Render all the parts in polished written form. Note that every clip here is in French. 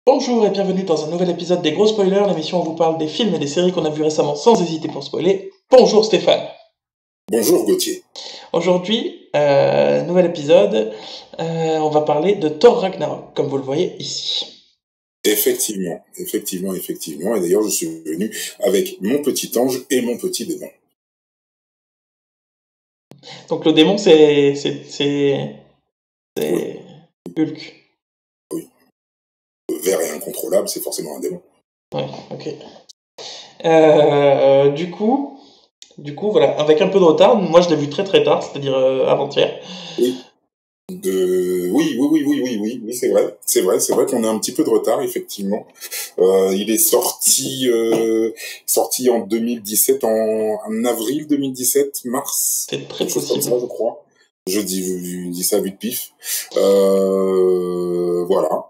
Bonjour et bienvenue dans un nouvel épisode des Gros Spoilers, l'émission où on vous parle des films et des séries qu'on a vus récemment sans hésiter pour spoiler. Bonjour Stéphane. Bonjour Gauthier. Aujourd'hui, nouvel épisode, on va parler de Thor Ragnarok, comme vous le voyez ici. Effectivement. Et d'ailleurs, je suis venu avec mon petit ange et mon petit démon. Donc le démon, c'est Hulk. Oui. Vert et incontrôlable, c'est forcément un démon. Ouais, ok. Du coup, voilà, avec un peu de retard, moi je l'ai vu très tard, c'est-à-dire avant-hier. Oui. Oui, c'est vrai. C'est vrai qu'on a un petit peu de retard, effectivement. Il est sorti en 2017, en avril 2017, mars. C'est très possible. Comme ça, je crois. Je dis ça vite pif. Voilà.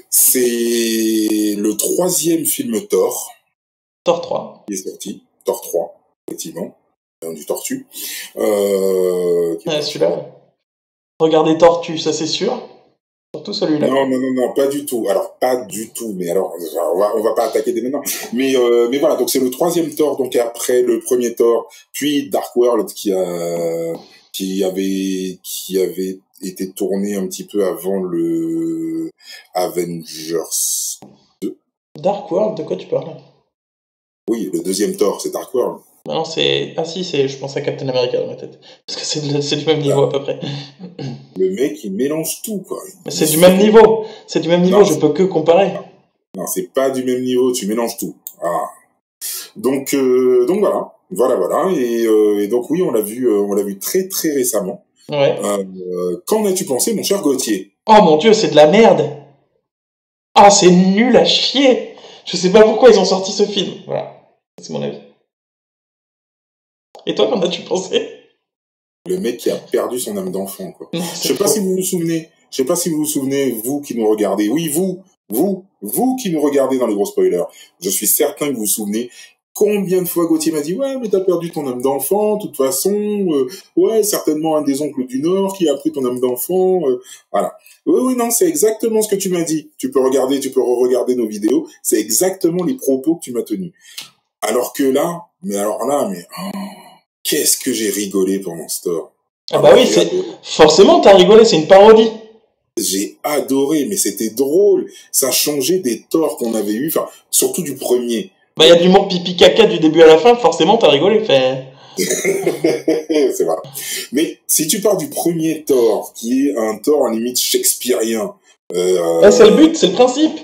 C'est le troisième film Thor. Thor 3. Qui est sorti. Thor 3, effectivement. Du Tortue. Celui-là. Regardez Tortue, ça c'est sûr. Surtout celui-là. Non, pas du tout. Alors, pas du tout. Mais alors, on va pas attaquer dès maintenant. Mais voilà, donc c'est le troisième Thor, donc après le premier Thor, puis Dark World qui avait été tourné un petit peu avant le Avengers 2. Dark World, de quoi tu parles? Oui, le deuxième Thor, c'est Dark World. Non, je pense à Captain America dans ma tête. Parce que c'est du même niveau à peu près. Le mec, il mélange tout, quoi. C'est du même niveau. Non, je peux que comparer. Non, c'est pas du même niveau, tu mélanges tout. Ah. Donc voilà. Et donc oui, on l'a vu très très récemment. Ouais. Qu'en as-tu pensé, mon cher Gauthier? Oh mon Dieu, c'est de la merde. Ah, c'est nul à chier. Je sais pas pourquoi ils ont sorti ce film. Voilà, c'est mon avis. Et toi, qu'en as-tu pensé? Le mec qui a perdu son âme d'enfant, quoi. Je sais pas si vous vous souvenez, vous qui nous regardez. Oui, vous qui nous regardez dans les gros spoilers. Je suis certain que vous vous souvenez combien de fois Gauthier m'a dit « Ouais, mais t'as perdu ton âme d'enfant, de toute façon. Ouais, certainement un des oncles du Nord qui a pris ton âme d'enfant. Voilà. » Oui, non, c'est exactement ce que tu m'as dit. Tu peux re-regarder nos vidéos. C'est exactement les propos que tu m'as tenus. Alors que là, qu'est-ce que j'ai rigolé pendant ce Thor. Ah bah oui, forcément t'as rigolé, c'est une parodie. J'ai adoré, mais c'était drôle. Ça changeait des Thors qu'on avait eu, enfin, surtout du premier. Bah y a de l'humour pipi caca du début à la fin, forcément t'as rigolé. C'est vrai. Mais si tu pars du premier Thor, qui est un Thor en limite shakespearien... c'est le but, c'est le principe.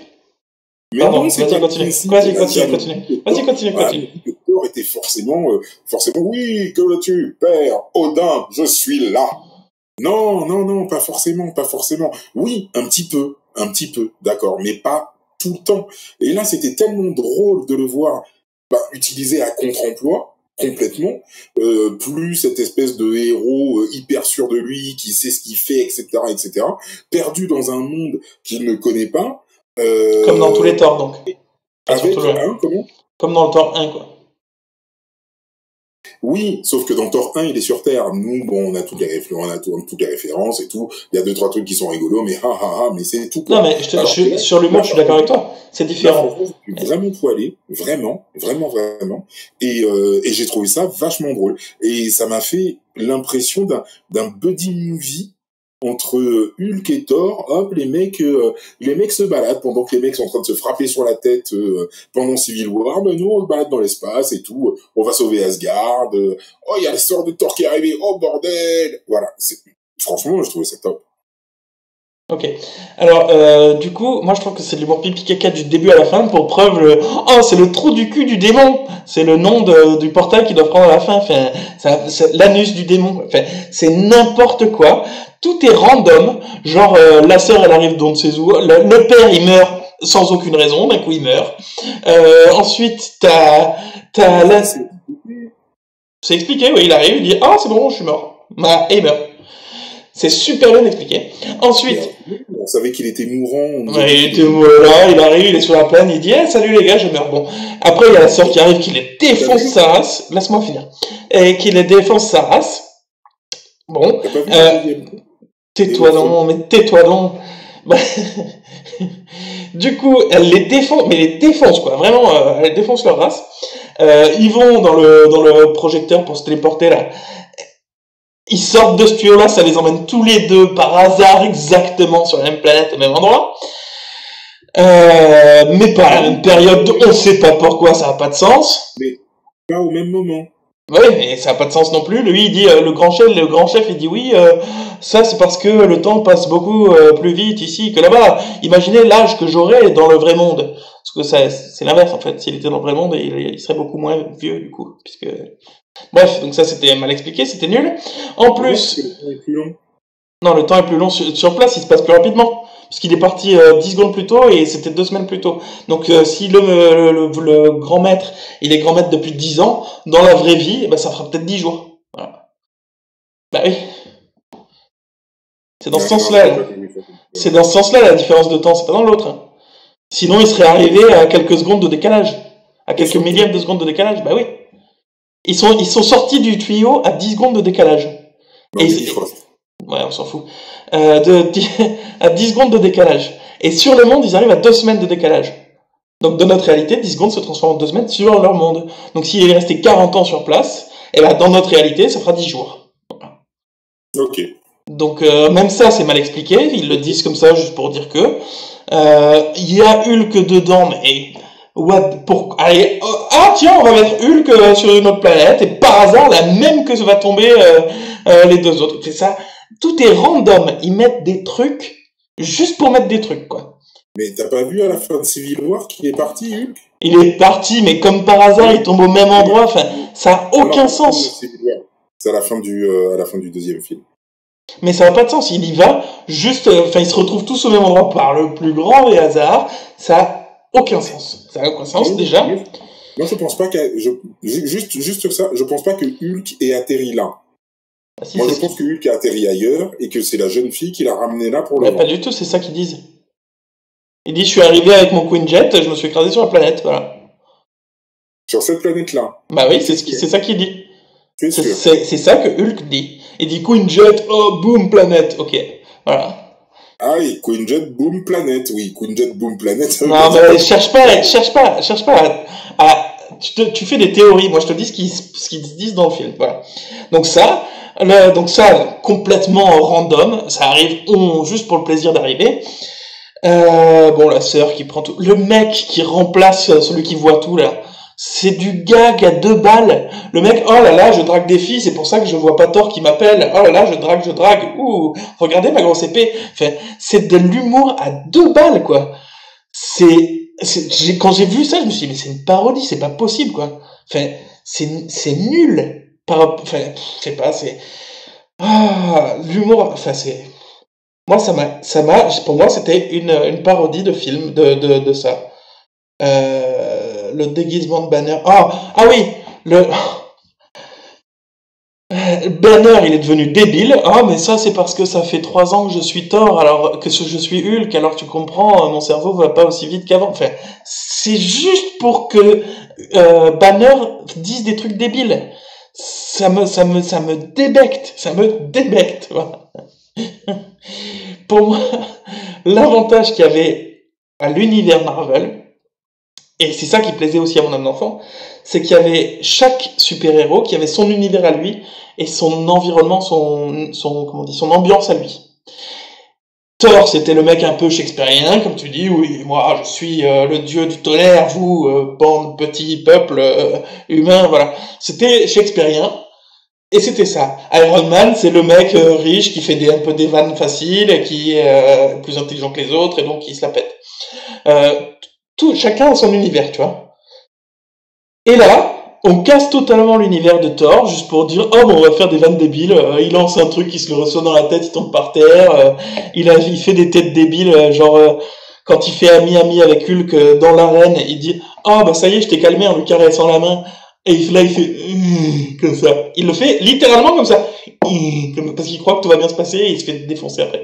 Mais pardon, non, vas-y, continue. Vas-y, continue. Le Thor était forcément, oui, que veux-tu, père, Odin, je suis là. Non, pas forcément. Oui, un petit peu, d'accord, mais pas tout le temps. Et là, c'était tellement drôle de le voir utilisé à contre-emploi, complètement, plus cette espèce de héros hyper sûr de lui, qui sait ce qu'il fait, etc., perdu dans un monde qu'il ne connaît pas. Comme dans tous les Thor, donc. Comment ? Comme dans le Thor 1, quoi. Oui, sauf que dans Thor 1, il est sur Terre. Nous, bon, on a toutes les références et tout. Il y a 2-3 trucs qui sont rigolos, mais mais c'est tout. Non, mais sur l'humour, je suis d'accord avec toi. C'est différent. Je suis vraiment poilé, vraiment. Et j'ai trouvé ça vachement drôle. Et ça m'a fait l'impression d'un buddy movie entre Hulk et Thor. Hop, les mecs se baladent pendant que les mecs sont en train de se frapper sur la tête pendant Civil War. Ben nous, on se balade dans l'espace et tout. On va sauver Asgard. Oh, il y a le sort de Thor qui est arrivé. Oh, bordel. Voilà. Franchement, je trouvais ça top. Ok. Alors, du coup, moi je trouve que c'est de l'humour pipi caca du début à la fin. Pour preuve, c'est le trou du cul du démon. C'est le nom du portail qu'il doit prendre à la fin. C'est l'anus du démon. C'est n'importe quoi. Tout est random. Genre, la sœur, elle arrive d'on ne sait où. Le père, il meurt sans aucune raison. D'un coup, il meurt. Ensuite, c'est expliqué, oui, il arrive, il dit, c'est bon, je suis mort. Et il meurt. C'est super bien expliqué. Ensuite... On savait qu'il était mourant. Il était là, il arrive, il est sur la plaine, il dit salut les gars, je meurs. Bon, après il y a la sœur qui arrive, qui les défonce sa race. Laisse-moi finir. Et qui les défonce sa race. Bon, tais-toi donc. Bah, du coup, elle les défonce, mais les défonce quoi, vraiment, elle défonce leur race. Ils vont dans le projecteur pour se téléporter là. Ils sortent de ce tuyau-là, ça les emmène tous les deux par hasard exactement sur la même planète, au même endroit. Mais pas à la même période, on sait pas pourquoi, ça a pas de sens. Mais pas au même moment. Oui, mais ça a pas de sens non plus. Lui, il dit, le grand chef, il dit oui, ça c'est parce que le temps passe beaucoup plus vite ici que là-bas. Imaginez l'âge que j'aurais dans le vrai monde. Parce que ça, c'est l'inverse en fait. S'il était dans le vrai monde, il serait beaucoup moins vieux du coup, puisque. Bref, donc ça c'était mal expliqué, c'était nul. En plus. Le temps est plus long. Non, le temps est plus long sur place, il se passe plus rapidement. Parce qu'il est parti 10 secondes plus tôt et c'était 2 semaines plus tôt. Donc si le grand maître, il est grand maître depuis 10 ans, dans la vraie vie, ça fera peut-être 10 jours. Voilà. Bah oui. C'est dans ce sens-là. C'est dans ce sens-là la différence de temps, c'est pas dans l'autre. Hein. Sinon, il serait arrivé à quelques secondes de décalage. À quelques millièmes de secondes de décalage, bah oui. Ils sont sortis du tuyau à 10 secondes de décalage. Non, ouais, on s'en fout. À 10 secondes de décalage. Et sur le monde, ils arrivent à 2 semaines de décalage. Donc, dans notre réalité, 10 secondes se transforment en 2 semaines sur leur monde. Donc, s'il est resté 40 ans sur place, et ben, dans notre réalité, ça fera 10 jours. Voilà. Ok. Donc, même ça, c'est mal expliqué. Ils le disent comme ça, juste pour dire que. Il y a Hulk dedans, mais. Allez, tiens, on va mettre Hulk sur une autre planète, et par hasard, la même que va tomber les deux autres. C'est ça. Tout est random. Ils mettent des trucs juste pour mettre des trucs, quoi. Mais t'as pas vu à la fin de Civil War qu'il est parti, Hulk? Il est parti, mais comme par hasard, il tombe au même endroit. Enfin, ça a aucun sens. C'est à la fin du deuxième film. Mais ça n'a pas de sens. Il y va juste. Ils se retrouvent tous au même endroit par le plus grand des hasards. Ça a aucun sens. Ça a aucun sens déjà. Moi, je pense pas juste ça. Je pense pas que Hulk ait atterri là. Moi, je pense que Hulk a atterri ailleurs et que c'est la jeune fille qui l'a ramené là pour le voir. Pas du tout, c'est ça qu'ils disent. Il dit, je suis arrivé avec mon Quinjet, je me suis écrasé sur la planète, voilà. Sur cette planète-là? Bah oui, c'est ça qu'il dit. C'est sûr. C'est ça que Hulk dit. Il dit Quinjet, oh, boom, planète, ok, voilà. Ah oui, Quinjet, boom, planète, oui, Quinjet, boom, planète. Non, mais cherche pas tu fais des théories, moi je te dis ce qu'ils se disent dans le film, voilà. Donc ça, complètement random, ça arrive juste pour le plaisir d'arriver. La sœur qui prend tout, le mec qui remplace celui qui voit tout là, c'est du gag à 2 balles. Le mec, oh là là, je drague des filles, c'est pour ça que je vois pas Thor qui m'appelle. Oh là là, je drague. Ouh, regardez ma grosse épée. Enfin, c'est de l'humour à 2 balles quoi. Quand j'ai vu ça, je me suis dit mais c'est une parodie, c'est pas possible quoi. Enfin, c'est nul. Enfin, je sais pas, l'humour. Enfin, c'est. Moi, pour moi, c'était une parodie de film de ça. Le déguisement de Banner. Ah oui, Banner, il est devenu débile. Mais ça, c'est parce que ça fait 3 ans que je suis Thor, alors que je suis Hulk, alors tu comprends, mon cerveau va pas aussi vite qu'avant. Enfin, c'est juste pour que Banner dise des trucs débiles. Ça me débecte, voilà. Pour moi, l'avantage qu'il y avait à l'univers Marvel, et c'est ça qui plaisait aussi à mon âme d'enfant, c'est qu'il y avait chaque super-héros qui avait son univers à lui et son environnement, son ambiance à lui. Thor, c'était le mec un peu shakespearien, comme tu dis, oui, moi je suis le dieu du tonnerre, vous, bande petit peuple humain, voilà. C'était shakespearien. Et c'était ça. Iron Man, c'est le mec riche qui fait un peu des vannes faciles, qui est plus intelligent que les autres et donc qui se la pète. Chacun a son univers, tu vois. Et là, on casse totalement l'univers de Thor juste pour dire oh bon on va faire des vannes débiles. Il lance un truc qui se le reçoit dans la tête, il tombe par terre. Il fait des têtes débiles, genre quand il fait ami avec Hulk dans l'arène, il dit ça y est, je t'ai calmé en lui caressant la main. Et là, il fait comme ça. Il le fait littéralement comme ça. Parce qu'il croit que tout va bien se passer et il se fait défoncer après.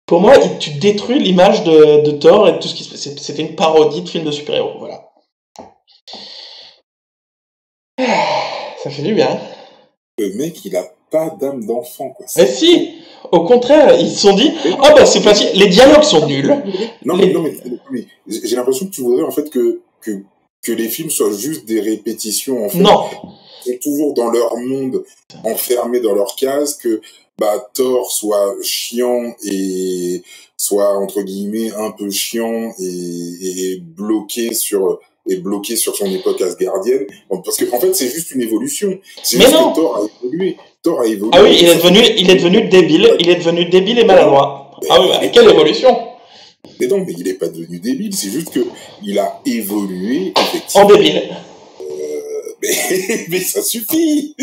Pour moi, tu détruis l'image de Thor et tout ce qui se passe. C'était une parodie de film de super-héros, voilà. Ça fait du bien. Le mec, il a pas d'âme d'enfant, quoi. Mais si, au contraire, ils se sont dit, oh bah c'est facile, les dialogues sont nuls. Non, mais j'ai l'impression que tu voudrais en fait que les films soient juste des répétitions, en fait. Non. Ils sont toujours dans leur monde, enfermés dans leur case, que Thor soit chiant et soit entre guillemets un peu chiant et bloqué sur son époque asgardienne. Parce que en fait c'est juste une évolution. C'est juste que Thor a évolué. Ah oui, il est devenu débile et maladroit. Ah oui, bah, quelle évolution. Mais non, mais il est pas devenu débile, c'est juste que il a évolué effectivement. En débile. Mais ça suffit.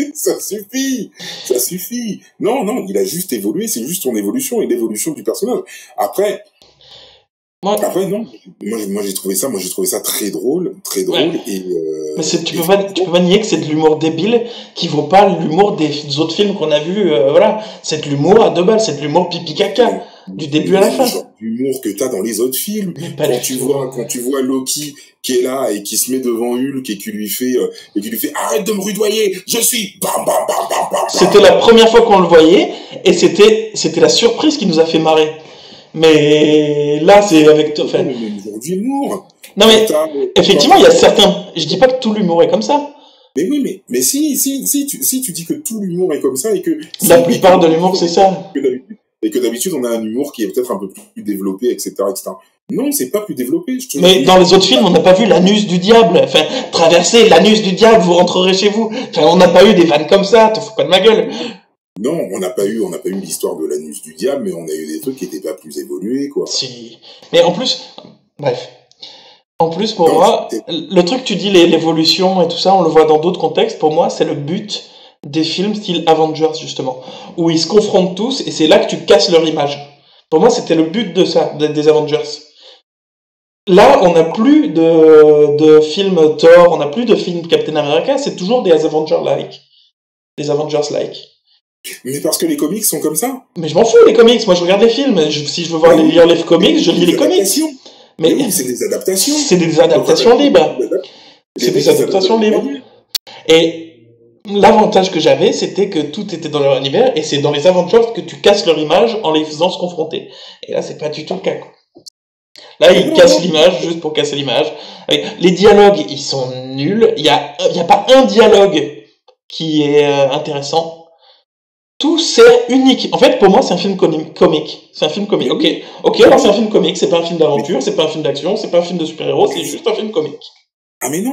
Non, il a juste évolué, c'est juste son évolution et l'évolution du personnage. Après, non. Moi, j'ai trouvé ça très drôle, ouais. Mais tu peux pas nier que c'est de l'humour débile qui vaut pas l'humour des autres films qu'on a vus, voilà. C'est de l'humour à 2 balles, c'est de l'humour pipi caca. Du début à la fin. C'est le genre d'humour que t'as dans les autres films. Quand tu vois Loki qui est là et qui se met devant Hulk et qui lui fait arrête de me rudoyer, je suis bam bam bam bam bam. C'était la première fois qu'on le voyait et c'était la surprise qui nous a fait marrer. Mais là c'est avec enfin le même genre d'humour. Non mais effectivement, il y a certains, je dis pas que tout l'humour est comme ça. Mais oui, mais si tu dis que tout l'humour est comme ça et que la plupart de l'humour c'est ça. Et que d'habitude, on a un humour qui est peut-être un peu plus développé, etc., etc. Non, c'est pas plus développé. Mais dans les autres films, on n'a pas vu l'anus du diable. Enfin, traverser l'anus du diable, vous rentrerez chez vous. Enfin, on n'a pas eu des vannes comme ça, te fous pas de ma gueule. Non, on n'a pas eu l'histoire de l'anus du diable, mais on a eu des trucs qui étaient pas plus évolués, quoi. Si. Mais en plus, bref. En plus, pour moi, le truc que tu dis, l'évolution et tout ça, on le voit dans d'autres contextes. Pour moi, c'est le but des films style Avengers, justement, où ils se confrontent tous, et c'est là que tu casses leur image. Pour moi, c'était le but de ça, des Avengers. Là, on n'a plus de films Thor, on n'a plus de films Captain America, c'est toujours des Avengers-like. Des Avengers-like. Mais parce que les comics sont comme ça. Mais je m'en fous, les comics, moi je regarde les films, si je veux voir lire les comics, je lis les comics. Mais oui, c'est des adaptations. C'est des adaptations libres. C'est des adaptations libres. Et l'avantage que j'avais, c'était que tout était dans leur univers, et c'est dans les Avengers que tu casses leur image en les faisant se confronter. Et là, c'est pas du tout le cas, quoi. Là, ils cassent l'image juste pour casser l'image. Les dialogues, ils sont nuls. Il y a pas un dialogue qui est intéressant. Tout c'est unique. En fait, pour moi, c'est un film comique. C'est un film comique. Ok, alors c'est un film comique. C'est pas un film d'aventure, c'est pas un film d'action, c'est pas un film de super-héros, c'est juste un film comique. Ah mais non,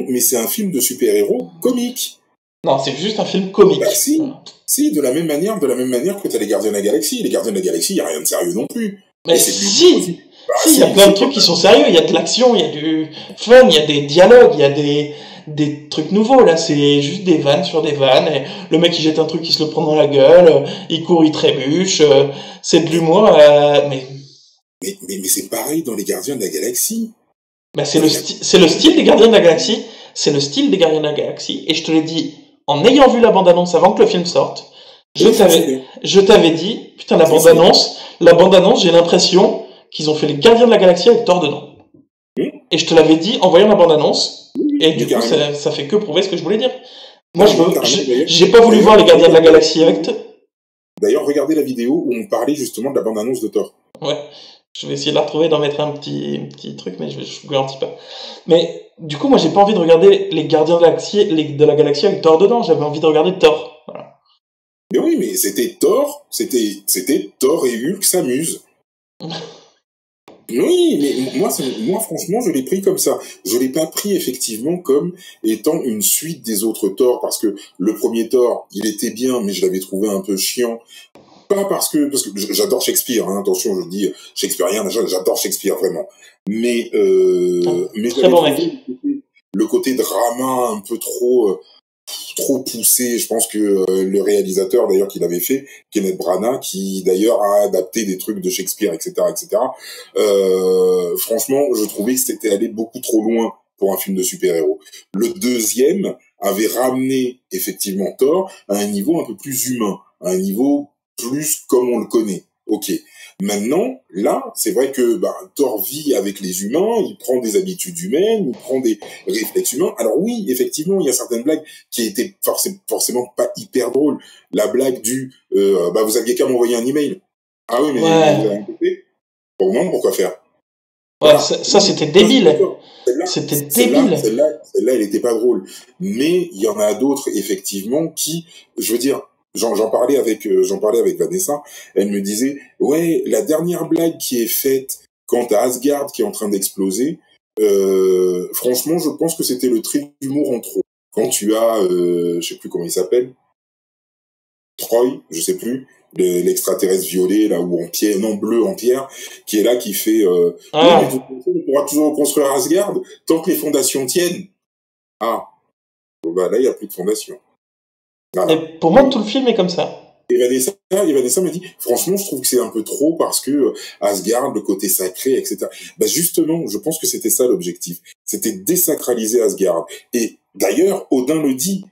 mais c'est un film de super-héros comique. Non, c'est juste un film comique. Bah si, de la même manière que t'as les Gardiens de la Galaxie. Les Gardiens de la Galaxie, y a rien de sérieux non plus. Mais si, il y a plein de trucs qui sont sérieux. Il y a de l'action, il y a du fun, il y a des dialogues, il y a des trucs nouveaux. Là, c'est juste des vannes sur des vannes. Et le mec, il jette un truc, il se le prend dans la gueule. Il court, il trébuche. C'est de l'humour, mais c'est pareil dans les Gardiens de la Galaxie. Bah, c'est le style des Gardiens de la Galaxie. C'est le style des Gardiens de la Galaxie. Et je te l'ai dit, en ayant vu la bande-annonce avant que le film sorte, je t'avais dit, putain, la bande-annonce, j'ai l'impression qu'ils ont fait les Gardiens de la Galaxie avec Thor dedans. Et je te l'avais dit en voyant la bande-annonce, et du coup, ça fait que prouver ce que je voulais dire. Moi, j'ai pas voulu voir les Gardiens de la Galaxie avec D'ailleurs, regardez la vidéo où on parlait justement de la bande-annonce de Thor. Ouais. Je vais essayer de la retrouver, d'en mettre un petit truc, mais je vous garantis pas. Mais, du coup, moi, j'ai pas envie de regarder les Gardiens de la Galaxie avec Thor dedans. J'avais envie de regarder Thor. Voilà. Mais oui, mais c'était Thor et Hulk s'amusent. Oui, mais moi, franchement, je l'ai pris comme ça. Je l'ai pas pris, effectivement, comme étant une suite des autres Thor, parce que le premier Thor, il était bien, mais je l'avais trouvé un peu chiant. Pas parce que j'adore Shakespeare, hein, attention, je dis shakespearien, j'adore Shakespeare, vraiment. Mais très bon mec. Le côté drama un peu trop poussé. Je pense que le réalisateur d'ailleurs qui l'avait fait, Kenneth Branagh, qui d'ailleurs a adapté des trucs de Shakespeare, etc., etc. Franchement, je trouvais que c'était allé beaucoup trop loin pour un film de super-héros. Le deuxième avait ramené effectivement Thor à un niveau un peu plus humain, à un niveau plus comme on le connaît. Ok. Maintenant, là, c'est vrai que Thor vit avec les humains, il prend des habitudes humaines, il prend des réflexes humains. Alors oui, effectivement, il y a certaines blagues qui étaient forcément pas hyper drôles. La blague du vous aviez qu'à m'envoyer un email. Ah oui, mais vous avez un côté. Bon, non, pourquoi faire? Ouais, voilà. Ça c'était débile. C'était débile. Celle-là, elle était pas drôle. Mais il y en a d'autres, effectivement, qui, je veux dire, j'en parlais avec Vanessa. Elle me disait, ouais, la dernière blague qui est faite quant à Asgard qui est en train d'exploser, franchement, je pense que c'était le trait d'humour en trop. Quand tu as, je sais plus comment il s'appelle, Troy, je sais plus, l'extraterrestre violet là ou en pierre, non bleu en pierre, qui est là, qui fait oui, mais on pourra toujours reconstruire Asgard tant que les fondations tiennent. Ah, là il y a plus de fondations. Voilà. Et pour moi tout le film est comme ça. Et Vanessa m'a dit, franchement, je trouve que c'est un peu trop parce que Asgard, le côté sacré, etc. Justement, je pense que c'était ça l'objectif. C'était désacraliser Asgard. Et d'ailleurs, Odin dit,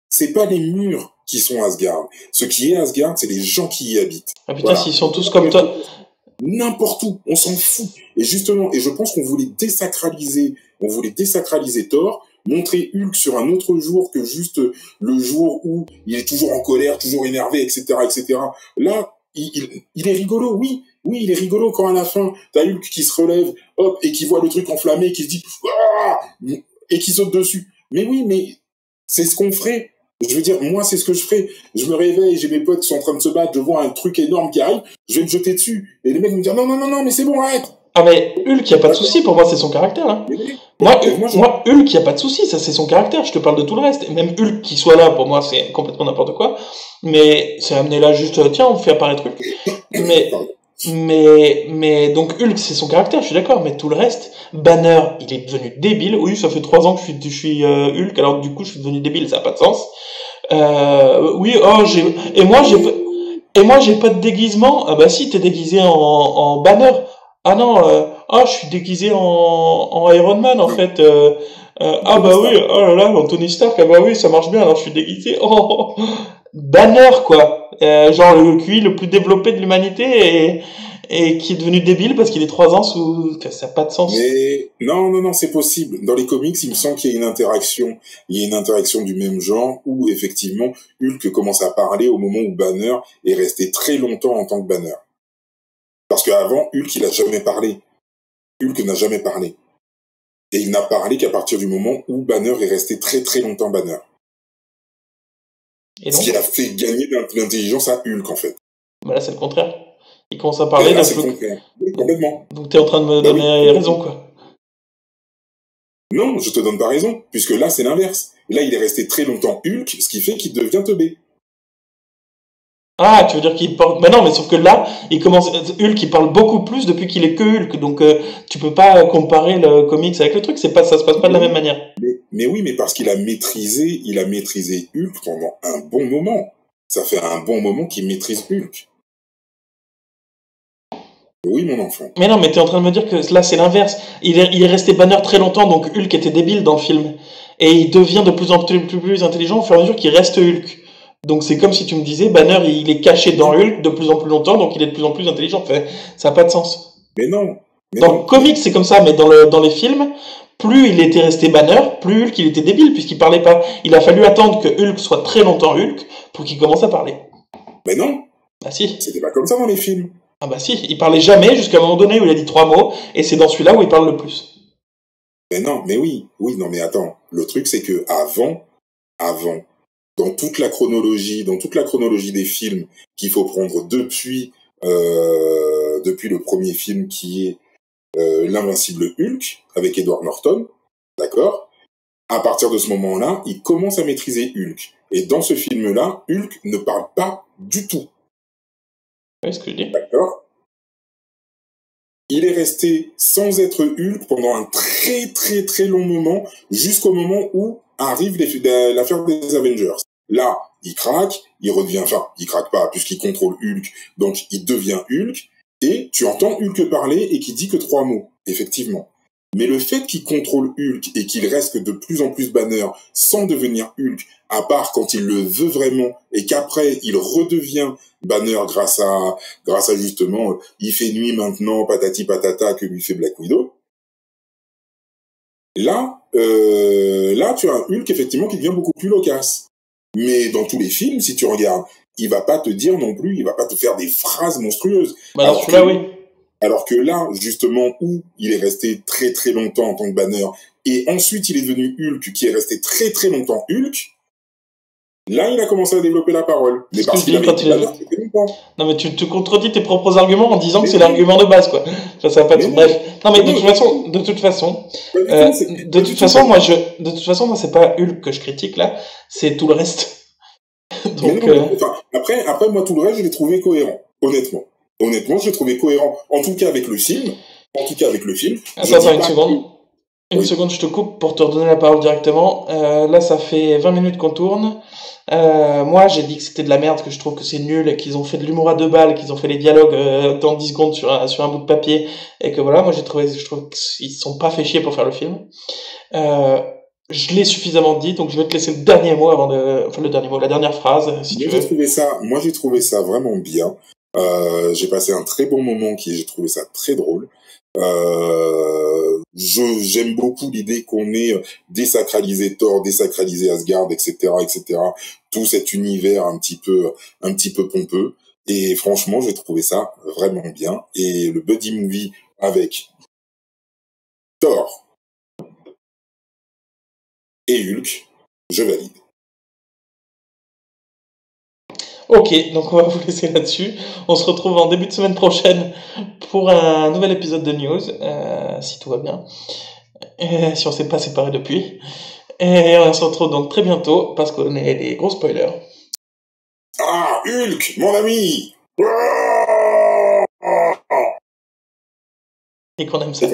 c'est pas les murs qui sont Asgard. Ce qui est Asgard, c'est les gens qui y habitent. Ah putain, s'ils sont tous comme toi. N'importe où, on s'en fout. Et justement, je pense qu'on voulait désacraliser Thor, montrer Hulk sur un autre jour que juste le jour où il est toujours en colère, toujours énervé, etc., etc. Là, il est rigolo, oui, il est rigolo quand à la fin, t'as Hulk qui se relève, hop, et qui voit le truc enflammé, qui se dit, ah, et qui saute dessus. Mais oui, mais c'est ce qu'on ferait. Je veux dire, moi, c'est ce que je ferais. Je me réveille, j'ai mes potes qui sont en train de se battre, je vois un truc énorme qui arrive, je vais me jeter dessus. Et les mecs vont me dire, non, mais c'est bon, arrête. Ah mais Hulk, y a pas de souci, pour moi c'est son caractère. Hein. Moi, Hulk, y a pas de souci, ça c'est son caractère. Je te parle de tout le reste. Et même Hulk qui soit là, pour moi c'est complètement n'importe quoi. Mais c'est amené là juste, tiens, on fait apparaître Hulk. Mais donc Hulk c'est son caractère, je suis d'accord. Mais tout le reste, Banner, il est devenu débile. Oui, ça fait 3 ans que je suis Hulk, alors du coup je suis devenu débile, ça a pas de sens. Oui, moi j'ai pas de déguisement. Ah bah si, t'es déguisé en Banner. Ah non, je suis déguisé en Iron Man en fait. Ah bah oui, oh là là, Anthony Stark, ah bah oui, ça marche bien, alors je suis déguisé. Oh, Banner quoi. Genre le QI le plus développé de l'humanité et qui est devenu débile parce qu'il est 3 ans sous... Ça n'a pas de sens. Mais non, c'est possible. Dans les comics, il me semble qu'il y a une interaction. Il y a une interaction du même genre où, effectivement, Hulk commence à parler au moment où Banner est resté très longtemps en tant que Banner. Parce qu'avant, Hulk, il a jamais parlé. Hulk n'a jamais parlé. Et il n'a parlé qu'à partir du moment où Banner est resté très très longtemps Banner. Et donc, ce qui a fait gagner de l'intelligence à Hulk, en fait. Bah là, c'est le contraire. Il commence à parler... Là, c'est le contraire. Complètement. Donc t'es en train de me donner raison, quoi. Non, je te donne pas raison, puisque là, c'est l'inverse. Là, il est resté très longtemps Hulk, ce qui fait qu'il devient teubé. Ah, tu veux dire qu'il parle... Mais non, mais sauf que là, Hulk, il parle beaucoup plus depuis qu'il est que Hulk, donc tu peux pas comparer le comics avec le truc, ça se passe pas de la même manière. Mais oui, mais parce qu'il a maîtrisé Hulk pendant un bon moment. Ça fait un bon moment qu'il maîtrise Hulk. Oui, mon enfant. Mais non, mais t'es en train de me dire que là, c'est l'inverse. Il est resté Banner très longtemps, donc Hulk était débile dans le film. Et il devient de plus en plus intelligent au fur et à mesure qu'il reste Hulk. Donc c'est comme si tu me disais, Banner, il est caché dans Hulk de plus en plus longtemps, donc il est de plus en plus intelligent. Enfin, ça n'a pas de sens. Mais non. Dans le comics, c'est comme ça, mais dans les films, plus il était resté Banner, plus Hulk, il était débile, puisqu'il parlait pas. Il a fallu attendre que Hulk soit très longtemps Hulk pour qu'il commence à parler. Mais non. Ah si. C'était pas comme ça dans les films. Ah bah si, il parlait jamais jusqu'à un moment donné où il a dit 3 mots, et c'est dans celui-là où il parle le plus. Mais non, mais oui, non mais attends, le truc c'est que avant, dans toute la chronologie des films qu'il faut prendre depuis le premier film qui est l'Invincible Hulk avec Edward Norton, d'accord? À partir de ce moment-là, il commence à maîtriser Hulk. Et dans ce film-là, Hulk ne parle pas du tout. Oui, ce que je dis. D'accord. Il est resté sans être Hulk pendant un très très très long moment, jusqu'au moment où arrive l'affaire des Avengers. Là, il craque, il redevient, enfin, il craque pas puisqu'il contrôle Hulk, donc il devient Hulk, et tu entends Hulk parler et qui dit que 3 mots, effectivement. Mais le fait qu'il contrôle Hulk et qu'il reste de plus en plus Banner sans devenir Hulk, à part quand il le veut vraiment, et qu'après il redevient Banner grâce à justement, il fait nuit maintenant, patati patata, que lui fait Black Widow. Là, tu as un Hulk effectivement qui devient beaucoup plus loquace. Mais dans tous les films, si tu regardes, il va pas te dire non plus, il va pas te faire des phrases monstrueuses. Bah alors celui-là, oui. Alors que là, justement, où il est resté très très longtemps en tant que Banner, et ensuite il est devenu Hulk, qui est resté très très longtemps Hulk, là il a commencé à développer la parole. Mais parce qu'il avait été Banner très longtemps. Non mais tu te contredis tes propres arguments en disant que c'est l'argument de base, quoi. Ça va pas. Bref. Non mais de toute façon, moi c'est pas Hulk que je critique là, c'est tout le reste. Donc. Après moi tout le reste je l'ai trouvé cohérent, honnêtement. Honnêtement, je l'ai trouvé cohérent, en tout cas avec le film. Attends une seconde. Une seconde, je te coupe pour te redonner la parole directement. Là, ça fait 20 minutes qu'on tourne. Moi, j'ai dit que c'était de la merde, que je trouve que c'est nul, et qu'ils ont fait de l'humour à 2 balles, qu'ils ont fait les dialogues dans 10 secondes sur un bout de papier, et que voilà, moi je trouve qu'ils se sont pas fait chier pour faire le film. Je l'ai suffisamment dit, donc je vais te laisser le dernier mot la dernière phrase, si tu veux. Moi, j'ai trouvé ça vraiment bien. J'ai passé un très bon moment j'ai trouvé ça très drôle. J'aime beaucoup l'idée qu'on ait désacralisé Thor, désacralisé Asgard, etc., etc. Tout cet univers un petit peu pompeux. Et franchement, j'ai trouvé ça vraiment bien. Et le buddy movie avec Thor et Hulk, je valide. Ok, donc on va vous laisser là-dessus. On se retrouve en début de semaine prochaine pour un nouvel épisode de news, si tout va bien. Si on s'est pas séparés depuis. Et on se retrouve donc très bientôt parce qu'on est des gros spoilers. Ah, Hulk, mon ami! Et qu'on aime ça.